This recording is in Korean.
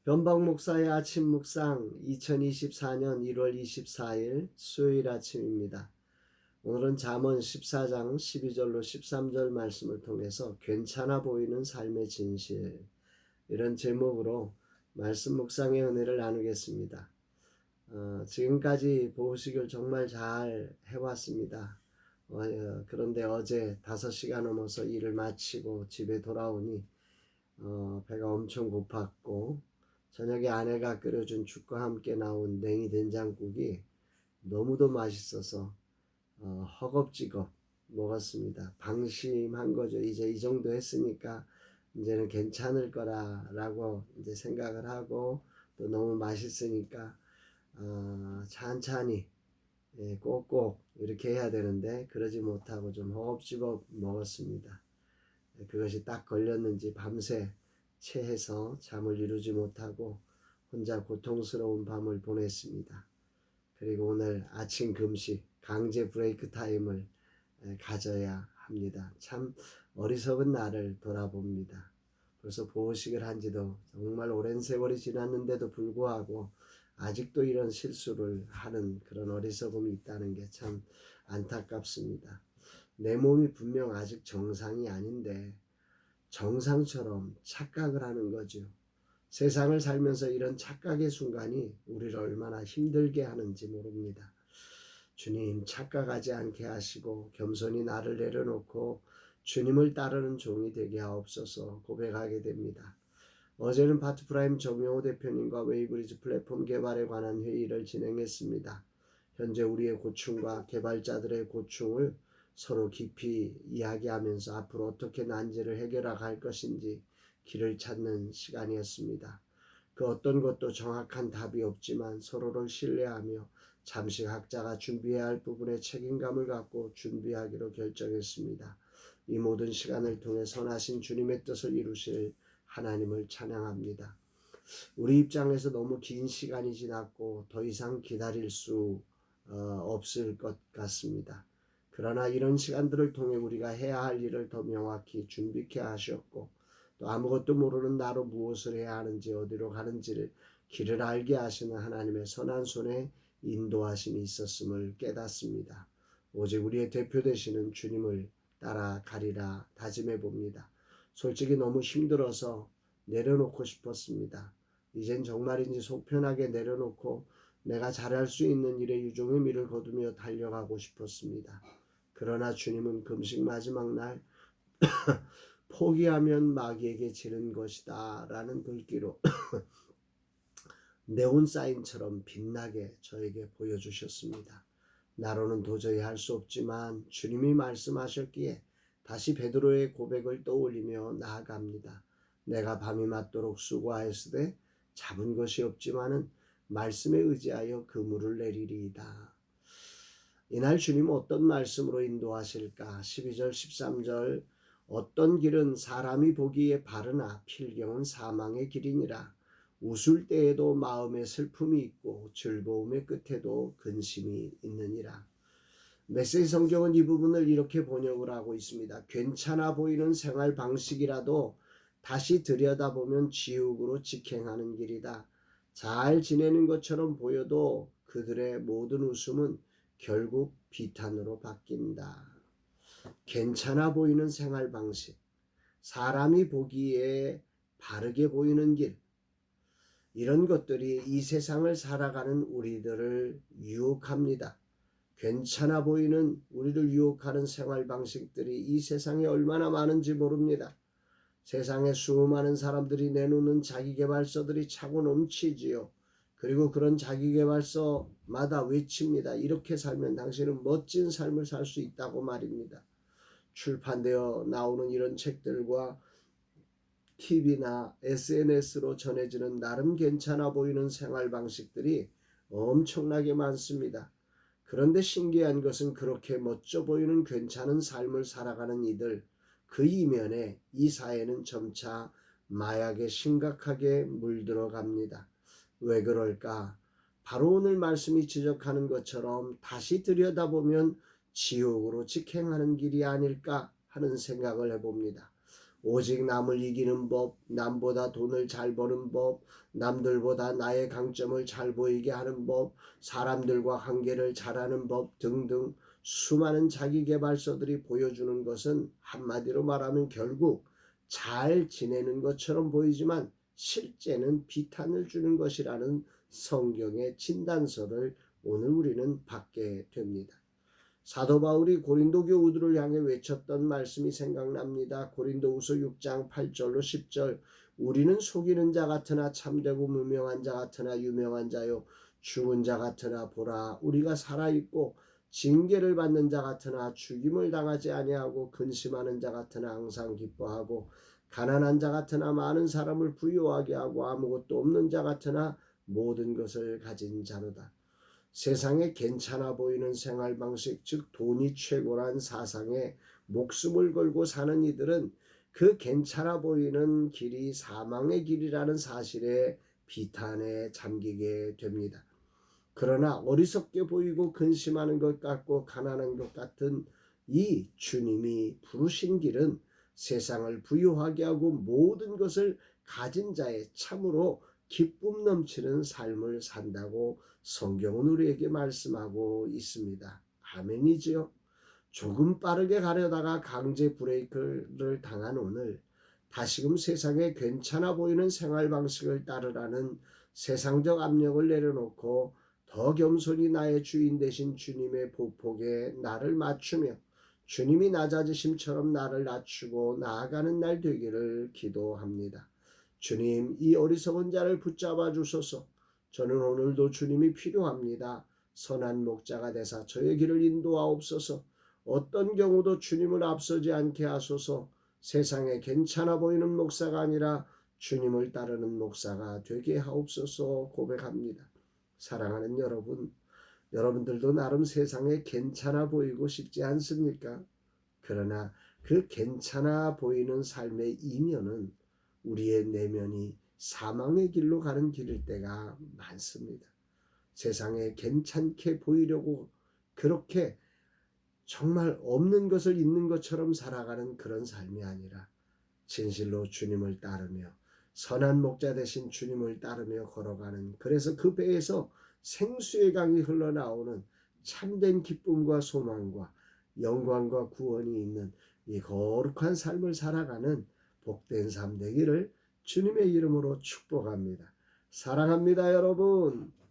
변박 목사의 아침 묵상 2024년 1월 24일 수요일 아침입니다. 오늘은 잠언 14장 12절로 13절 말씀을 통해서 괜찮아 보이는 삶의 진실, 이런 제목으로 말씀 묵상의 은혜를 나누겠습니다. 지금까지 보호식을 정말 잘 해왔습니다. 그런데 어제 5시가 넘어서 일을 마치고 집에 돌아오니 배가 엄청 고팠고, 저녁에 아내가 끓여준 죽과 함께 나온 냉이 된장국이 너무도 맛있어서 허겁지겁 먹었습니다. 방심한 거죠. 이제 이 정도 했으니까 이제는 괜찮을 거라고 이제 생각을 하고, 또 너무 맛있으니까 찬찬히, 꼭꼭 이렇게 해야 되는데 그러지 못하고 좀 허겁지겁 먹었습니다. 그것이 딱 걸렸는지 밤새 체해서 잠을 이루지 못하고 혼자 고통스러운 밤을 보냈습니다. 그리고 오늘 아침 금식 강제 브레이크 타임을 가져야 합니다. 참 어리석은 나를 돌아봅니다. 벌써 보호식을 한 지도 정말 오랜 세월이 지났는데도 불구하고 아직도 이런 실수를 하는 그런 어리석음이 있다는 게 참 안타깝습니다. 내 몸이 분명 아직 정상이 아닌데 정상처럼 착각을 하는 거죠. 세상을 살면서 이런 착각의 순간이 우리를 얼마나 힘들게 하는지 모릅니다. 주님, 착각하지 않게 하시고 겸손히 나를 내려놓고 주님을 따르는 종이 되게 하옵소서 고백하게 됩니다. 어제는 파트프라임 정영호 대표님과 웨이브리지 플랫폼 개발에 관한 회의를 진행했습니다. 현재 우리의 고충과 개발자들의 고충을 서로 깊이 이야기하면서 앞으로 어떻게 난제를 해결해 갈 것인지 길을 찾는 시간이었습니다. 그 어떤 것도 정확한 답이 없지만 서로를 신뢰하며 잠시 각자가 준비해야 할 부분에 책임감을 갖고 준비하기로 결정했습니다. 이 모든 시간을 통해 선하신 주님의 뜻을 이루실 하나님을 찬양합니다. 우리 입장에서 너무 긴 시간이 지났고 더 이상 기다릴 수 없을 것 같습니다. 그러나 이런 시간들을 통해 우리가 해야 할 일을 더 명확히 준비케 하셨고, 또 아무것도 모르는 나로 무엇을 해야 하는지 어디로 가는지를 길을 알게 하시는 하나님의 선한 손에 인도하심이 있었음을 깨닫습니다. 오직 우리의 대표 되시는 주님을 따라가리라 다짐해 봅니다. 솔직히 너무 힘들어서 내려놓고 싶었습니다. 이젠 정말인지 속 편하게 내려놓고 내가 잘할 수 있는 일에 유종의 미를 거두며 달려가고 싶었습니다. 그러나 주님은 금식 마지막 날 포기하면 마귀에게 지는 것이다 라는 글귀로 네온사인처럼 빛나게 저에게 보여주셨습니다. 나로는 도저히 할 수 없지만 주님이 말씀하셨기에 다시 베드로의 고백을 떠올리며 나아갑니다. 내가 밤이 맞도록 수고하였으되 잡은 것이 없지만은 말씀에 의지하여 그물을 내리리이다. 이날 주님은 어떤 말씀으로 인도하실까? 12절 13절 어떤 길은 사람이 보기에 바르나 필경은 사망의 길이니라. 웃을 때에도 마음에 슬픔이 있고 즐거움의 끝에도 근심이 있느니라. 메시지 성경은 이 부분을 이렇게 번역을 하고 있습니다. 괜찮아 보이는 생활 방식이라도 다시 들여다보면 지옥으로 직행하는 길이다. 잘 지내는 것처럼 보여도 그들의 모든 웃음은 결국 비탄으로 바뀐다. 괜찮아 보이는 생활 방식, 사람이 보기에 바르게 보이는 길, 이런 것들이 이 세상을 살아가는 우리들을 유혹합니다. 괜찮아 보이는 우리를 유혹하는 생활 방식들이 이 세상에 얼마나 많은지 모릅니다. 세상에 수많은 사람들이 내놓는 자기계발서들이 차고 넘치지요. 그리고 그런 자기계발서마다 외칩니다. 이렇게 살면 당신은 멋진 삶을 살 수 있다고 말입니다. 출판되어 나오는 이런 책들과 TV나 SNS로 전해지는 나름 괜찮아 보이는 생활 방식들이 엄청나게 많습니다. 그런데 신기한 것은 그렇게 멋져 보이는 괜찮은 삶을 살아가는 이들, 그 이면에 이 사회는 점차 마약에 심각하게 물들어 갑니다. 왜 그럴까? 바로 오늘 말씀이 지적하는 것처럼 다시 들여다보면 지옥으로 직행하는 길이 아닐까 하는 생각을 해봅니다. 오직 남을 이기는 법, 남보다 돈을 잘 버는 법, 남들보다 나의 강점을 잘 보이게 하는 법, 사람들과 관계를 잘하는 법 등등 수많은 자기계발서들이 보여주는 것은 한마디로 말하면 결국 잘 지내는 것처럼 보이지만 실제는 비탄을 주는 것이라는 성경의 진단서를 오늘 우리는 받게 됩니다. 사도 바울이 고린도 교우들을 향해 외쳤던 말씀이 생각납니다. 고린도후서 6장 8절로 10절. 우리는 속이는 자 같으나 참되고 무명한 자 같으나 유명한 자요 죽은 자 같으나 보라 우리가 살아있고 징계를 받는 자 같으나 죽임을 당하지 아니하고 근심하는 자 같으나 항상 기뻐하고 가난한 자 같으나 많은 사람을 부유하게 하고 아무것도 없는 자 같으나 모든 것을 가진 자로다. 세상에 괜찮아 보이는 생활 방식, 즉 돈이 최고란 사상에 목숨을 걸고 사는 이들은 그 괜찮아 보이는 길이 사망의 길이라는 사실에 비탄에 잠기게 됩니다. 그러나 어리석게 보이고 근심하는 것 같고 가난한 것 같은 이 주님이 부르신 길은 세상을 부유하게 하고 모든 것을 가진 자의 참으로 기쁨 넘치는 삶을 산다고 성경은 우리에게 말씀하고 있습니다. 아멘이지요. 조금 빠르게 가려다가 강제 브레이크를 당한 오늘 다시금 세상에 괜찮아 보이는 생활 방식을 따르라는 세상적 압력을 내려놓고 더 겸손히 나의 주인 되신 주님의 보폭에 나를 맞추며 주님이 낮아지심처럼 나를 낮추고 나아가는 날 되기를 기도합니다. 주님, 이 어리석은 자를 붙잡아 주소서. 저는 오늘도 주님이 필요합니다. 선한 목자가 되사 저의 길을 인도하옵소서. 어떤 경우도 주님을 앞서지 않게 하소서. 세상에 괜찮아 보이는 목사가 아니라 주님을 따르는 목사가 되게 하옵소서 고백합니다. 사랑하는 여러분, 여러분들도 나름 세상에 괜찮아 보이고 싶지 않습니까? 그러나 그 괜찮아 보이는 삶의 이면은 우리의 내면이 사망의 길로 가는 길일 때가 많습니다. 세상에 괜찮게 보이려고 그렇게 정말 없는 것을 있는 것처럼 살아가는 그런 삶이 아니라 진실로 주님을 따르며 선한 목자 되신 주님을 따르며 걸어가는, 그래서 그 배에서 생수의 강이 흘러나오는 참된 기쁨과 소망과 영광과 구원이 있는 이 거룩한 삶을 살아가는 복된 삶 되기를 주님의 이름으로 축복합니다. 사랑합니다, 여러분.